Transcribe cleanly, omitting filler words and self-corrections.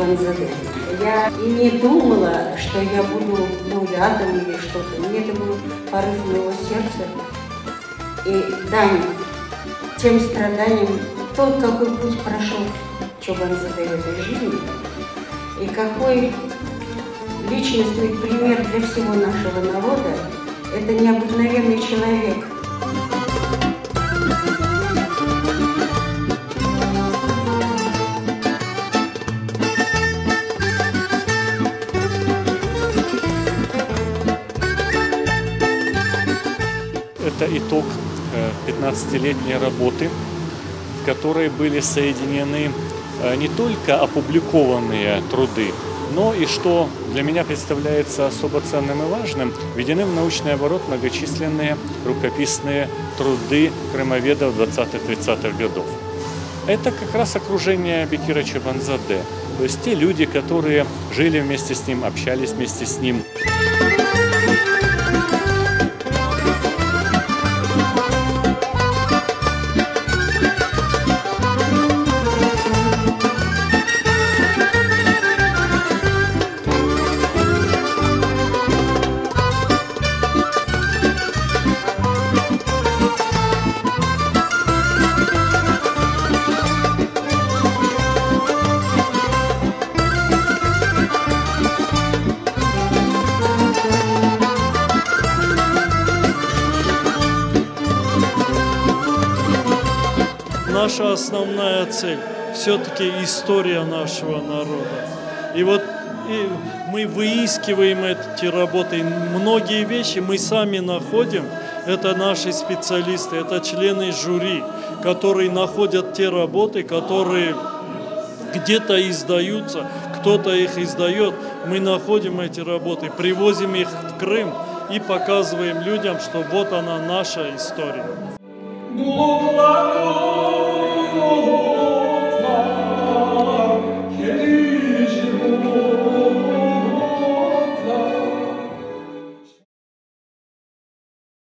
Чебанзаде. Я и не думала, что я буду лауреатом или что-то. Мне это был порыв моего сердца. И дань тем страданиям, тот, какой путь прошел Чебанзаде в этой жизни, и какой личностный пример для всего нашего народа. Это необыкновенный человек. Это итог 15-летней работы, в которой были соединены не только опубликованные труды, но и, что для меня представляется особо ценным и важным, введены в научный оборот многочисленные рукописные труды крымоведов 20-30-х годов. Это как раз окружение Бекира Чебанзаде, то есть те люди, которые жили вместе с ним, общались вместе с ним. Наша основная цель – все-таки история нашего народа. И вот мы выискиваем эти работы. Многие вещи мы сами находим. Это наши специалисты, это члены жюри, которые находят те работы, которые где-то издаются, кто-то их издает. Мы находим эти работы, привозим их в Крым и показываем людям, что вот она наша история.